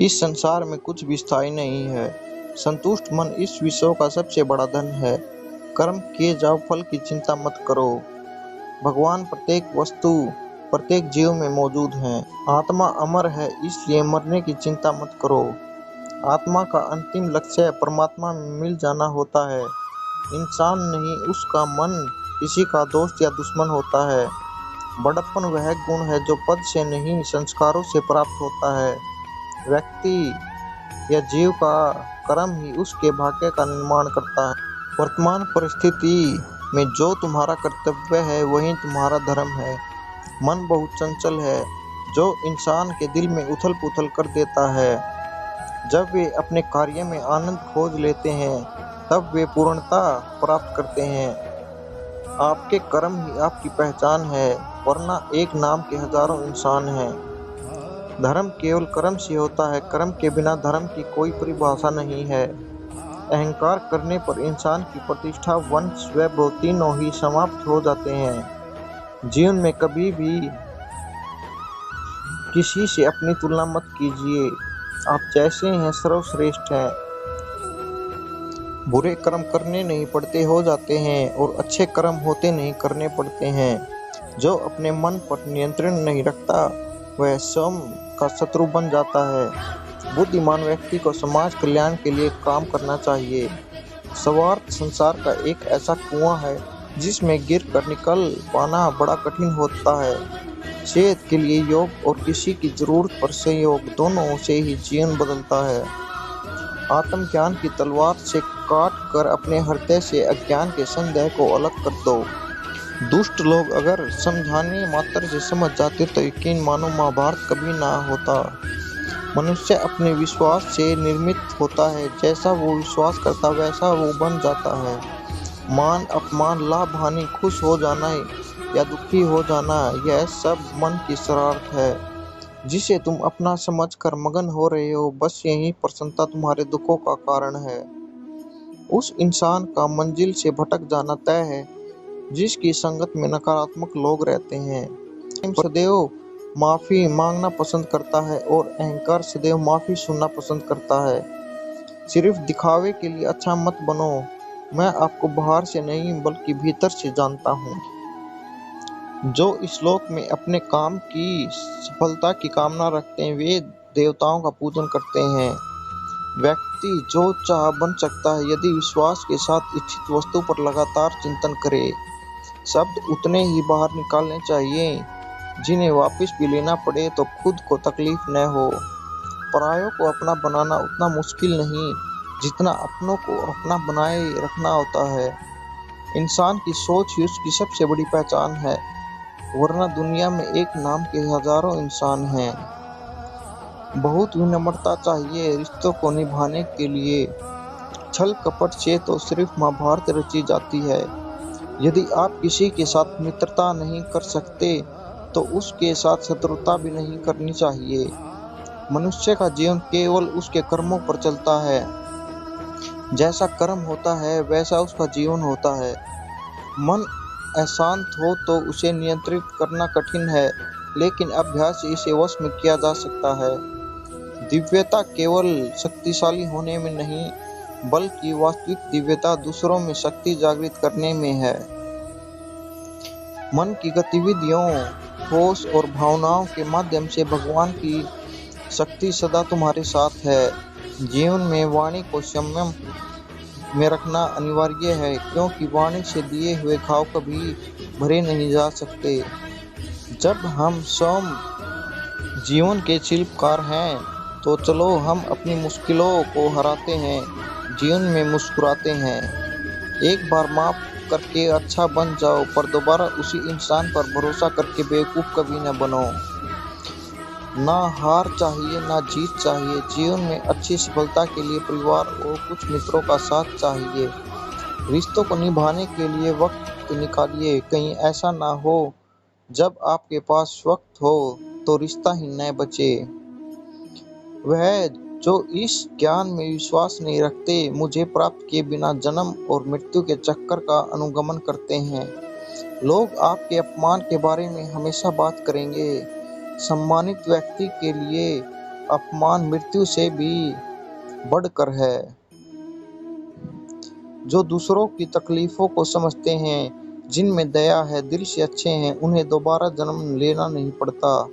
इस संसार में कुछ भी स्थायी नहीं है। संतुष्ट मन इस विश्व का सबसे बड़ा धन है। कर्म किए जाओ, फल की चिंता मत करो। भगवान प्रत्येक वस्तु, प्रत्येक जीव में मौजूद हैं। आत्मा अमर है, इसलिए मरने की चिंता मत करो। आत्मा का अंतिम लक्ष्य परमात्मा में मिल जाना होता है। इंसान नहीं, उसका मन किसी का दोस्त या दुश्मन होता है। बड़प्पन वह गुण है जो पद से नहीं, संस्कारों से प्राप्त होता है। व्यक्ति या जीव का कर्म ही उसके भाग्य का निर्माण करता है। वर्तमान परिस्थिति में जो तुम्हारा कर्तव्य है वही तुम्हारा धर्म है। मन बहुत चंचल है, जो इंसान के दिल में उथल पुथल कर देता है। जब वे अपने कार्य में आनंद खोज लेते हैं, तब वे पूर्णता प्राप्त करते हैं। आपके कर्म ही आपकी पहचान है, वरना एक नाम के हजारों इंसान हैं। धर्म केवल कर्म से होता है, कर्म के बिना धर्म की कोई परिभाषा नहीं है। अहंकार करने पर इंसान की प्रतिष्ठा, वंश, वैभव तीनों ही समाप्त हो जाते हैं। जीवन में कभी भी किसी से अपनी तुलना मत कीजिए। आप जैसे हैं सर्वश्रेष्ठ हैं। बुरे कर्म करने नहीं पड़ते, हो जाते हैं, और अच्छे कर्म होते नहीं, करने पड़ते हैं। जो अपने मन पर नियंत्रण नहीं रखता, वह स्वयं का शत्रु बन जाता है। बुद्धिमान व्यक्ति को समाज कल्याण के लिए काम करना चाहिए। स्वार्थ संसार का एक ऐसा कुआं है जिसमें गिर कर निकल पाना बड़ा कठिन होता है। सेहत के लिए योग और किसी की जरूरत पर सहयोग, दोनों से ही जीवन बदलता है। आत्मज्ञान की तलवार से काट कर अपने हृदय से अज्ञान के संदेह को अलग कर दो। दुष्ट लोग अगर समझाने मात्र से समझ जाते तो यकीन मानो महाभारत कभी ना होता। मनुष्य अपने विश्वास से निर्मित होता है। जैसा वो विश्वास करता वैसा वो बन जाता है। मान अपमान, लाभ हानि, खुश हो जाना या दुखी हो जाना, यह सब मन की शरारत है जिसे तुम अपना समझकर मगन हो रहे हो। बस यही प्रसन्नता तुम्हारे दुखों का कारण है। उस इंसान का मंजिल से भटक जाना तय है जिसकी संगत में नकारात्मक लोग रहते हैं। सदैव माफी मांगना पसंद करता है और अहंकार सदैव माफी सुनना पसंद करता है। सिर्फ दिखावे के लिए अच्छा मत बनो। मैं आपको बाहर से नहीं बल्कि भीतर से जानता हूँ। जो इस लोक में अपने काम की सफलता की कामना रखते हैं, वे देवताओं का पूजन करते हैं। व्यक्ति जो चाह बन सकता है यदि विश्वास के साथ इच्छित वस्तु पर लगातार चिंतन करे। शब्द उतने ही बाहर निकालने चाहिए जिन्हें वापस भी लेना पड़े तो खुद को तकलीफ न हो। परायों को अपना बनाना उतना मुश्किल नहीं जितना अपनों को अपना बनाए रखना होता है। इंसान की सोच ही उसकी सबसे बड़ी पहचान है, वरना दुनिया में एक नाम के हजारों इंसान हैं। बहुत विनम्रता चाहिए रिश्तों को निभाने के लिए। छल कपट से तो सिर्फ महाभारत रची जाती है। यदि आप किसी के साथ मित्रता नहीं कर सकते तो उसके साथ शत्रुता भी नहीं करनी चाहिए। मनुष्य का जीवन केवल उसके कर्मों पर चलता है। जैसा कर्म होता है वैसा उसका जीवन होता है। मन अशांत हो तो उसे नियंत्रित करना कठिन है, लेकिन अभ्यास से इसे वश में किया जा सकता है। दिव्यता केवल शक्तिशाली होने में नहीं, बल्कि वास्तविक दिव्यता दूसरों में शक्ति जागृत करने में है। मन की गतिविधियों, होश और भावनाओं के माध्यम से भगवान की शक्ति सदा तुम्हारे साथ है। जीवन में वाणी को संयम में रखना अनिवार्य है, क्योंकि वाणी से दिए हुए घाव कभी भरे नहीं जा सकते। जब हम स्वयं जीवन के शिल्पकार हैं, तो चलो हम अपनी मुश्किलों को हराते हैं, जीवन में मुस्कुराते हैं। एक बार माफ करके अच्छा बन जाओ, पर दोबारा उसी इंसान पर भरोसा करके बेवकूफ कभी न बनो। ना हार चाहिए ना जीत चाहिए। जीवन में अच्छी सफलता के लिए परिवार और कुछ मित्रों का साथ चाहिए। रिश्तों को निभाने के लिए वक्त निकालिए। कहीं ऐसा ना हो जब आपके पास वक्त हो तो रिश्ता ही न बचे। वह जो इस ज्ञान में विश्वास नहीं रखते, मुझे प्राप्त किए बिना जन्म और मृत्यु के चक्कर का अनुगमन करते हैं। लोग आपके अपमान के बारे में हमेशा बात करेंगे। सम्मानित व्यक्ति के लिए अपमान मृत्यु से भी बढ़कर है। जो दूसरों की तकलीफों को समझते हैं, जिनमें दया है, दिल से अच्छे हैं, उन्हें दोबारा जन्म लेना नहीं पड़ता।